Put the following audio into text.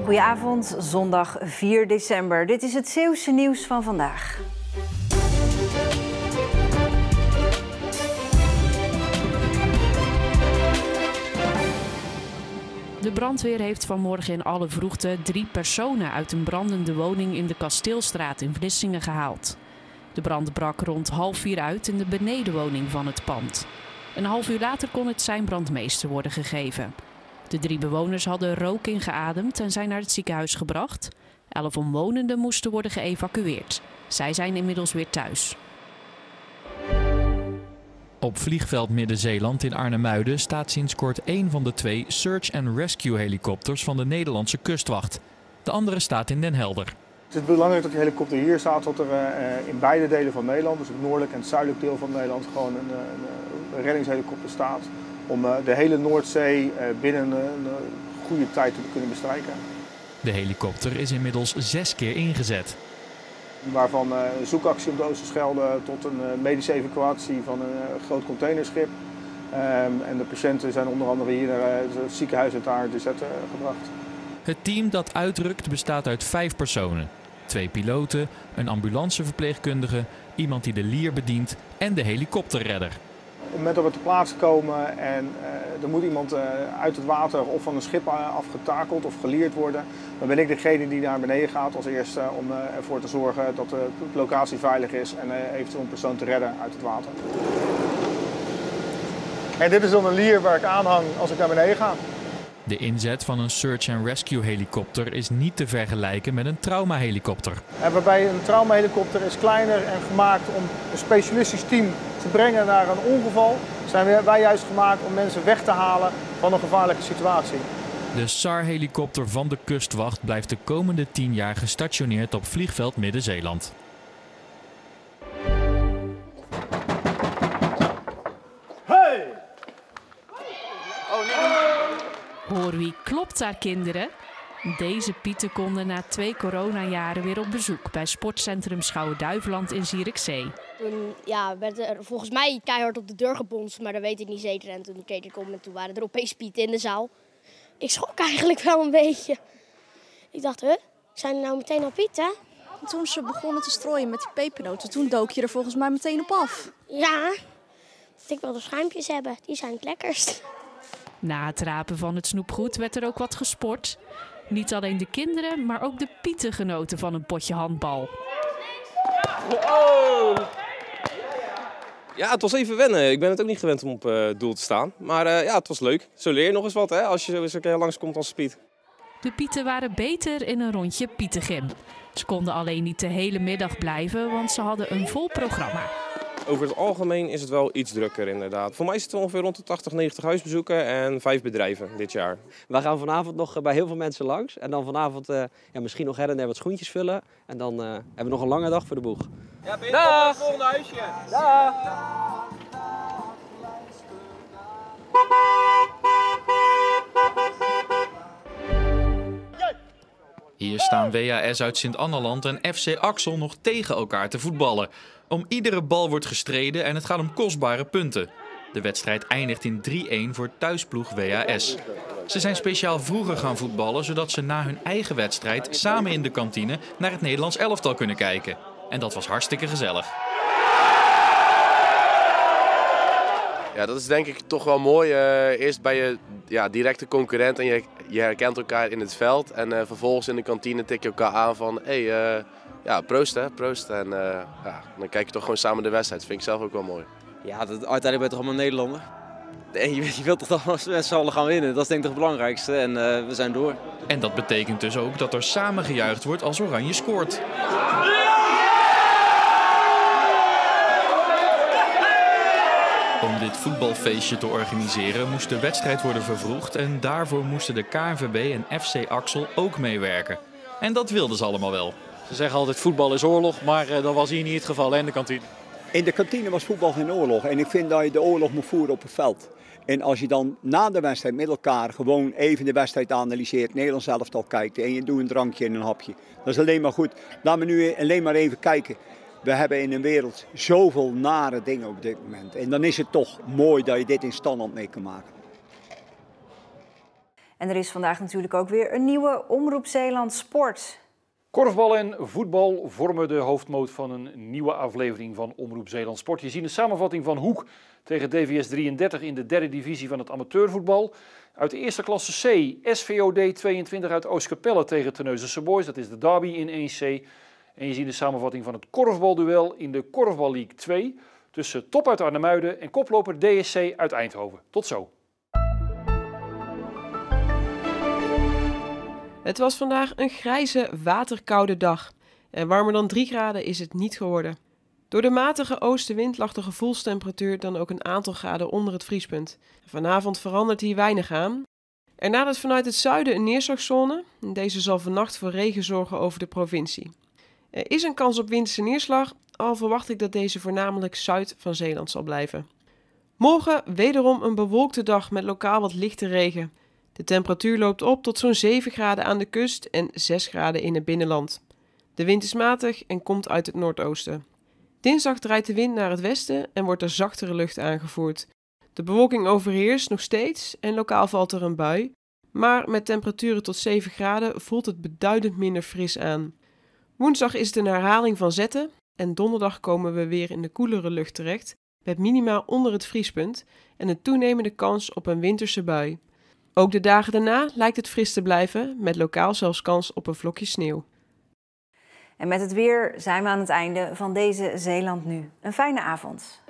Goedenavond, zondag 4 december. Dit is het Zeeuwse nieuws van vandaag. De brandweer heeft vanmorgen in alle vroegte 3 personen uit een brandende woning in de Kasteelstraat in Vlissingen gehaald. De brand brak rond 3:30 uit in de benedenwoning van het pand. Een half uur later kon het zijn brandmeester worden gegeven. De 3 bewoners hadden rook ingeademd en zijn naar het ziekenhuis gebracht. 11 omwonenden moesten worden geëvacueerd. Zij zijn inmiddels weer thuis. Op vliegveld Midden-Zeeland in Arnhemuiden staat sinds kort één van de 2 search and rescue helikopters van de Nederlandse kustwacht. De andere staat in Den Helder. Het is belangrijk dat die helikopter hier staat, dat er in beide delen van Nederland, dus het noordelijk en het zuidelijk deel van Nederland, gewoon een reddingshelikopter staat. Om de hele Noordzee binnen een goede tijd te kunnen bestrijken. De helikopter is inmiddels 6 keer ingezet. Waarvan een zoekactie op de Oosterschelde tot een medische evacuatie van een groot containerschip. En de patiënten zijn onder andere hier naar het ziekenhuis uit ARDZ gebracht. Het team dat uitrukt bestaat uit 5 personen. 2 piloten, een ambulanceverpleegkundige, iemand die de lier bedient en de helikopterredder. Op het moment dat we ter plaatse komen en er moet iemand uit het water of van een schip afgetakeld of geleerd worden, dan ben ik degene die naar beneden gaat als eerste om ervoor te zorgen dat de locatie veilig is en eventueel een persoon te redden uit het water. En dit is dan een lier waar ik aanhang als ik naar beneden ga. De inzet van een search and rescue helikopter is niet te vergelijken met een traumahelikopter. Waarbij een traumahelikopter is kleiner en gemaakt om een specialistisch team te brengen naar een ongeval, zijn wij juist gemaakt om mensen weg te halen van een gevaarlijke situatie. De SAR-helikopter van de kustwacht blijft de komende 10 jaar gestationeerd op vliegveld Midden-Zeeland. Hey! Hoor wie klopt daar, kinderen? Deze Pieten konden na 2 coronajaren weer op bezoek bij sportcentrum Schouwen-Duiveland in Zierikzee. Toen werd er volgens mij keihard op de deur gebonst, maar dat weet ik niet zeker. En toen keek ik om en toen waren er opeens Pieten in de zaal. Ik schrok eigenlijk wel een beetje. Ik dacht, zijn er nou meteen al Pieten? Toen ze begonnen te strooien met die pepernoten, toen dook je er volgens mij meteen op af. Ja, dat ik wel de schuimpjes hebben, die zijn het lekkerst. Na het rapen van het snoepgoed werd er ook wat gesport. Niet alleen de kinderen, maar ook de Pieten genoten van een potje handbal. Oh. Ja, het was even wennen. Ik ben het ook niet gewend om op doel te staan. Maar het was leuk. Zo leer je nog eens wat, hè, als je zo eens een keer langskomt als Piet. De Pieten waren beter in een rondje Pietengym. Ze konden alleen niet de hele middag blijven, want ze hadden een vol programma. Over het algemeen is het wel iets drukker inderdaad. Voor mij zitten we ongeveer rond de 80, 90 huisbezoeken en 5 bedrijven dit jaar. We gaan vanavond nog bij heel veel mensen langs. En dan vanavond misschien nog her en der wat schoentjes vullen. En dan hebben we nog een lange dag voor de boeg. Ja, ben je op het volgende huisje? Dag! Hier staan WAS uit Sint-Anneland en FC Axel nog tegen elkaar te voetballen. Om iedere bal wordt gestreden en het gaat om kostbare punten. De wedstrijd eindigt in 3-1 voor thuisploeg WAS. Ze zijn speciaal vroeger gaan voetballen, zodat ze na hun eigen wedstrijd samen in de kantine naar het Nederlands elftal kunnen kijken. En dat was hartstikke gezellig. Ja, dat is denk ik toch wel mooi. Eerst bij je directe concurrent en je herkent elkaar in het veld. En vervolgens in de kantine tik je elkaar aan van proost hè, proost. En dan kijk je toch gewoon samen de wedstrijd. Dat vind ik zelf ook wel mooi. Ja, uiteindelijk ben je toch allemaal Nederlander. En je wilt toch dan met z'n allen gaan winnen. Dat is denk ik het belangrijkste en we zijn door. En dat betekent dus ook dat er samen gejuicht wordt als Oranje scoort. Om dit voetbalfeestje te organiseren moest de wedstrijd worden vervroegd en daarvoor moesten de KNVB en FC Axel ook meewerken. En dat wilden ze allemaal wel. Ze zeggen altijd voetbal is oorlog, maar dat was hier niet het geval in de kantine. In de kantine was voetbal geen oorlog en ik vind dat je de oorlog moet voeren op het veld. En als je dan na de wedstrijd met elkaar gewoon even de wedstrijd analyseert, Nederlands elftal kijkt en je doet een drankje en een hapje. Dat is alleen maar goed. Laat me nu alleen maar even kijken. We hebben in een wereld zoveel nare dingen op dit moment. En dan is het toch mooi dat je dit in Standaard mee kan maken. En er is vandaag natuurlijk ook weer een nieuwe Omroep Zeeland Sport. Korfbal en voetbal vormen de hoofdmoot van een nieuwe aflevering van Omroep Zeeland Sport. Je ziet een samenvatting van Hoek tegen DVS 33 in de derde divisie van het amateurvoetbal. Uit de eerste klasse C, SVOD 22 uit Oostkapelle tegen Terneuzense Boys. Dat is de derby in 1C. En je ziet de samenvatting van het korfbalduel in de Korfbal League 2 tussen Top uit Arnhemuiden en koploper DSC uit Eindhoven. Tot zo. Het was vandaag een grijze, waterkoude dag. En warmer dan 3 graden is het niet geworden. Door de matige oostenwind lag de gevoelstemperatuur dan ook een aantal graden onder het vriespunt. Vanavond verandert hier weinig aan. Er nadert vanuit het zuiden een neerslagzone. Deze zal vannacht voor regen zorgen over de provincie. Er is een kans op winterse neerslag, al verwacht ik dat deze voornamelijk zuid van Zeeland zal blijven. Morgen wederom een bewolkte dag met lokaal wat lichte regen. De temperatuur loopt op tot zo'n 7 graden aan de kust en 6 graden in het binnenland. De wind is matig en komt uit het noordoosten. Dinsdag draait de wind naar het westen en wordt er zachtere lucht aangevoerd. De bewolking overheerst nog steeds en lokaal valt er een bui, maar met temperaturen tot 7 graden voelt het beduidend minder fris aan. Woensdag is het een herhaling van zetten en donderdag komen we weer in de koelere lucht terecht, met minima onder het vriespunt en een toenemende kans op een winterse bui. Ook de dagen daarna lijkt het fris te blijven, met lokaal zelfs kans op een vlokje sneeuw. En met het weer zijn we aan het einde van deze Zeeland Nu. Een fijne avond.